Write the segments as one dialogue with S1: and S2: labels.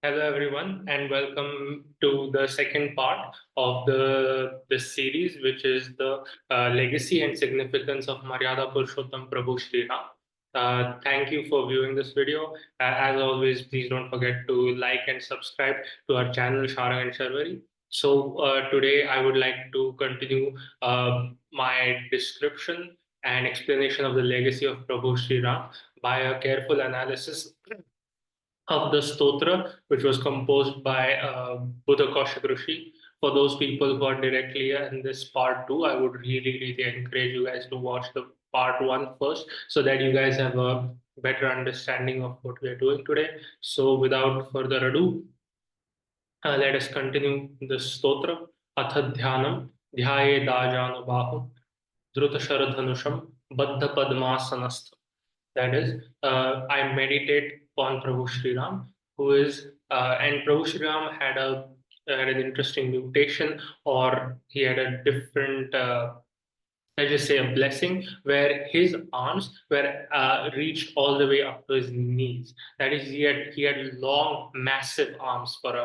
S1: Hello everyone, and welcome to the second part of the series, which is the legacy and significance of Maryada Purushottam Prabhu Shri Ram. Thank you for viewing this video. As always, please don't forget to like and subscribe to our channel Sharang and Sharvari. So today I would like to continue my description and explanation of the legacy of Prabhu Shri Ram by a careful analysis of the Stotra, which was composed by Buddha Kaushik Rishi. For those people who are directly in this part two, I would really encourage you guys to watch the part one first so that you guys have a better understanding of what we are doing today. So, without further ado, let us continue the Stotra. Atha Dhyanam, Dhyaye Dajanubahum, Dhruta Sharadhanusham, Baddha Padmasanastha. That is, I meditate on Prabhu Sri Ram, who is, and Prabhu Sri Ram had an interesting mutation, or he had a different let's just say a blessing where his arms were reached all the way up to his knees. That is, he had long, massive arms for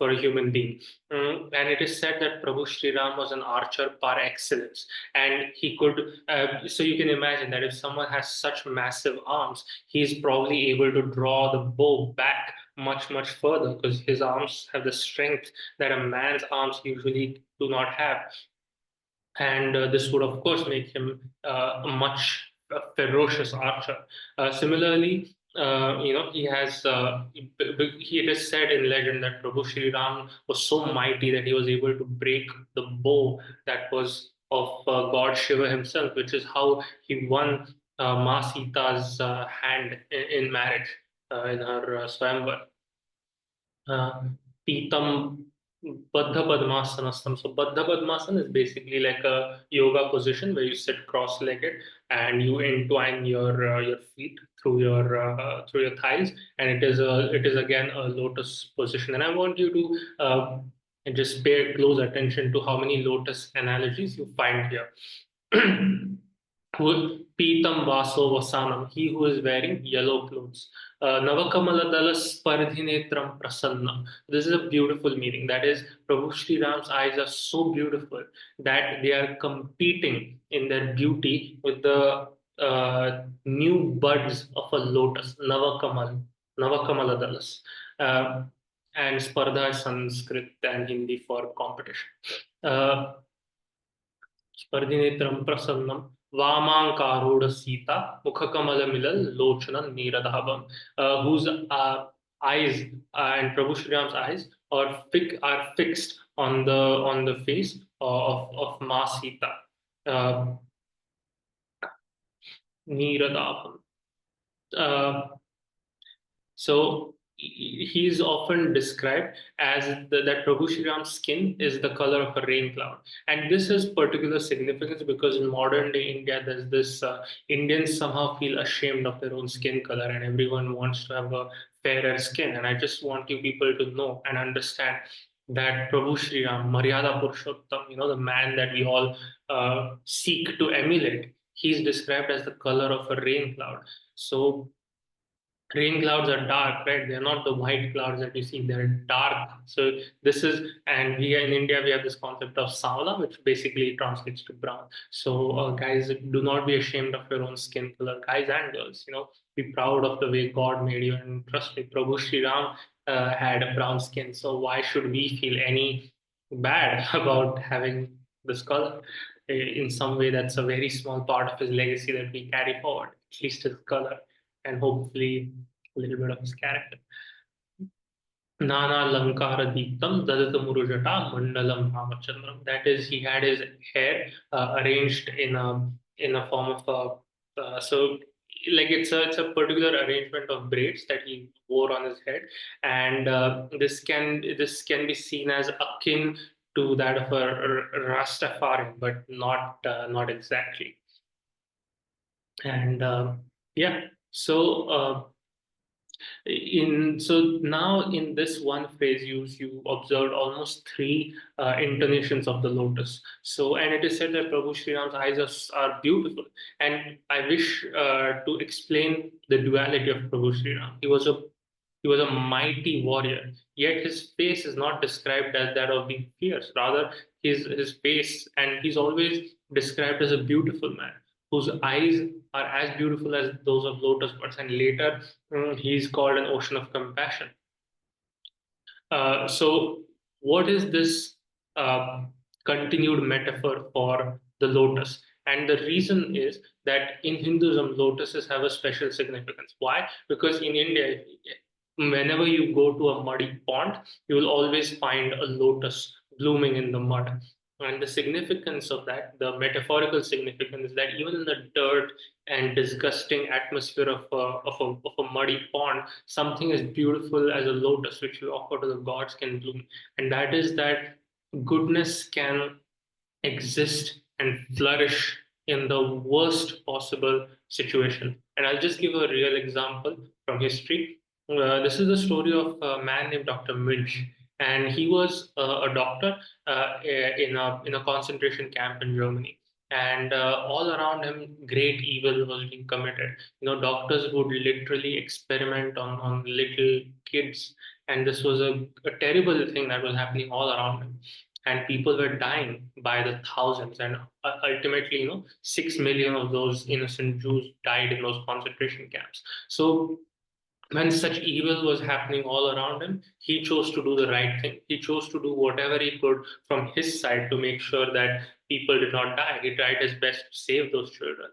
S1: a human being. And it is said that Prabhu Sri Ram was an archer par excellence, and he could. So you can imagine that if someone has such massive arms, he's probably able to draw the bow back much further because his arms have the strength that a man's arms usually do not have, and this would of course make him a much ferocious archer. Similarly, it is said in legend that Prabhu Sri Ram was so mighty that he was able to break the bow that was of God Shiva himself, which is how he won Ma Sita's hand in marriage in her Swayamvar. uh, Pitam Baddha Padmasanastam. So Baddha Padmasana is basically like a yoga position where you sit cross-legged and you entwine your feet through your thighs, and it is again a lotus position. And I want you to just pay close attention to how many lotus analogies you find here. Pitam Vaso Vasanam, he who is wearing yellow clothes. Navakamala Dalas Paridhinetram Prasanna. This is a beautiful meaning. That is, Prabhu Sri Ram's eyes are so beautiful that they are competing in their beauty with the new buds of a lotus, Navakamala Dalas. Uh, and Spardha is Sanskrit and Hindi for competition. Uh, Spardhinetram Prasannam. Vamankaruda Sita, Mukhakamala Lochanan Niradhabam, whose eyes and Prabhu Shri Ram's eyes are fixed on the face of Ma Sita. Uh, Niradhabam. Uh, So he's often described as that Prabhu Shri Ram's skin is the color of a rain cloud. And this has particular significance because in modern day India, there's this Indians somehow feel ashamed of their own skin color and everyone wants to have a fairer skin. And I just want you people to know and understand that Prabhu Shri Ram, Maryada Purushottam, the man that we all seek to emulate, he's described as the color of a rain cloud. So rain clouds are dark, right? They're not the white clouds that you see, they're dark. So this is, and we in India, we have this concept of savala, which basically translates to brown. So guys, do not be ashamed of your own skin color, guys and girls, be proud of the way God made you. And trust me, Prabhu Sri Ram had a brown skin. So why should we feel any bad about having this color? In some way, that's a very small part of his legacy that we carry forward, at least his color, and hopefully a little bit of his character. Nana Lankara Deeptam Dadata Murujata Mandalam Ramachandram. That is, he had his hair arranged in a form of a so like it's a particular arrangement of braids that he wore on his head, and this can be seen as akin to that of a Rastafari, but not exactly. And yeah, so. So now in this one phrase you observed almost three intonations of the lotus. So, and it is said that Prabhu Sri Ram's eyes are beautiful, and I wish to explain the duality of Prabhu Sri Ram. He was a He was a mighty warrior, yet his face is not described as that of being fierce. Rather, his face, and he's always described as a beautiful man whose eyes are as beautiful as those of lotus buds. And later, he's called an ocean of compassion. So, what is this uh, continued metaphor for the lotus? And the reason is that in Hinduism, lotuses have a special significance. Why? Because in India, whenever you go to a muddy pond, you will always find a lotus blooming in the mud. And the significance of that, the metaphorical significance, is that even in the dirt and disgusting atmosphere of a muddy pond, something as beautiful as a lotus, which you offer to the gods, can bloom. And that is that goodness can exist and flourish in the worst possible situation. And I'll just give a real example from history. This is the story of a man named Dr. Munch, and he was a doctor in a concentration camp in Germany. And all around him, great evil was being committed. Doctors would literally experiment on little kids, and this was a terrible thing that was happening all around him, and people were dying by the thousands, and ultimately 6 million of those innocent Jews died in those concentration camps. So when such evil was happening all around him, he chose to do the right thing. He chose to do whatever he could from his side to make sure that people did not die. He tried his best to save those children.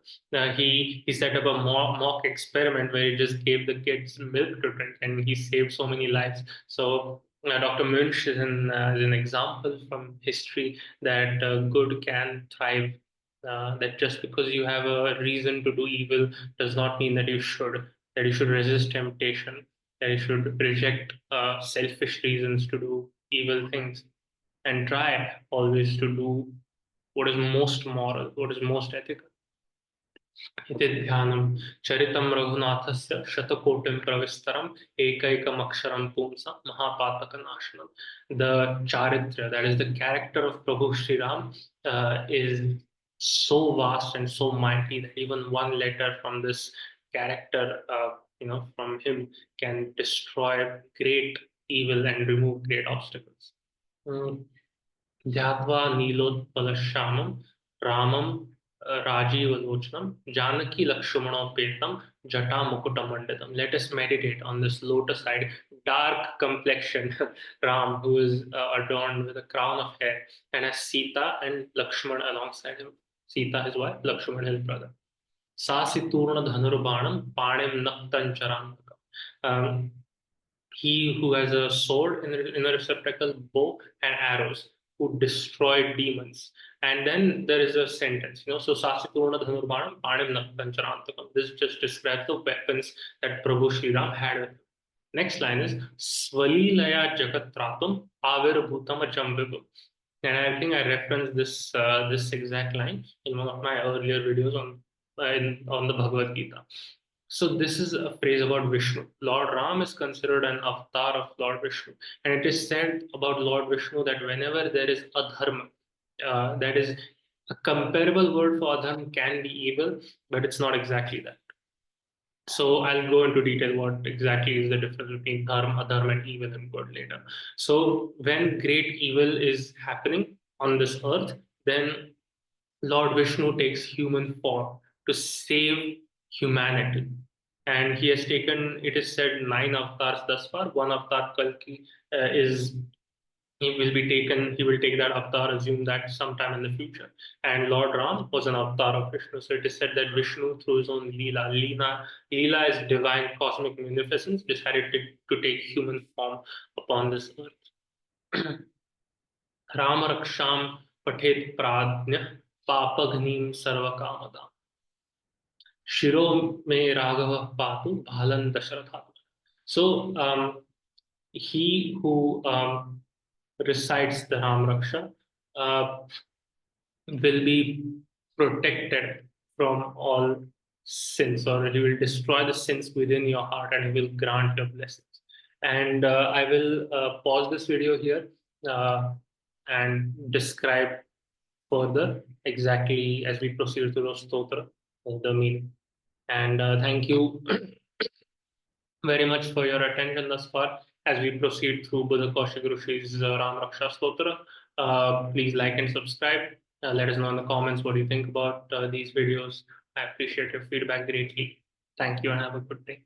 S1: He set up a mock experiment where he just gave the kids milk to drink, and he saved so many lives. So Dr. Munch is an example from history that good can thrive. That just because you have a reason to do evil does not mean that you should resist temptation, that you should reject selfish reasons to do evil things, and try always to do what is most moral, what is most ethical. इति ध्यानं चरितं रघुनाथस्य शतकोटिं प्रविस्तरम् एकैकमक्षरं पुंसा महापातकनाशनम्. The charitra, that is the character of Prabhu Sri Ram, is so vast and so mighty that even one letter from this character, from him, can destroy great evil and remove great obstacles. Mm. ध्यात्वा नीलोत्पलश्यामं रामं राजीवलोचनं Janaki लक्ष्मणोपेतं जटामुकुटमण्डितं. Let us meditate on this lotus-eyed, dark complexioned Ram, who is adorned with a crown of hair, and has Sita and Lakshman alongside him. Sita his wife, Lakshman his brother. Sasiturna dhanurbanam panim naktancharantakam. He who has a sword in a receptacle, bow and arrows, who destroyed demons. And then there is a sentence, so Sasiturna Dhanurbanam Panim Naktancharantakam. This just describes the weapons that Prabhu Sri Ram had. Next line is Swalilaya Jagatratum Avirbhutam Achambibum. And I think I referenced this exact line in one of my earlier videos on the Bhagavad Gita. So this is a phrase about Vishnu. Lord Ram is considered an avatar of Lord Vishnu, and it is said about Lord Vishnu that whenever there is adharma, that is a comparable word for adharma can be evil, but it's not exactly that. So I'll go into detail what exactly is the difference between dharma, adharma, and evil and good later. So when great evil is happening on this earth, then Lord Vishnu takes human form to save humanity. And he has taken, it is said, 9 avatars thus far. One avatar, Kalki, he will take that avatar, assume that sometime in the future. And Lord Ram was an avatar of Vishnu. So it is said that Vishnu, through his own Leela is divine cosmic munificence, decided to take human form upon this earth. Ram रक्षाम पठेत प्राज्ञ पापघ्नीम सर्वकामदा शिरो में राघव पातु भालन दशरथात्मा. So he who recites the Ram Raksha will be protected from all sins, or he will destroy the sins within your heart, and he will grant your blessings. And I will pause this video here and describe further exactly as we proceed through the Stotra, the meaning. And thank you very much for your attention thus far as we proceed through Buddha Kaushik Rishi's Ram Raksha Stotra. Please like and subscribe. Let us know in the comments what you think about these videos. I appreciate your feedback greatly. Thank you and have a good day.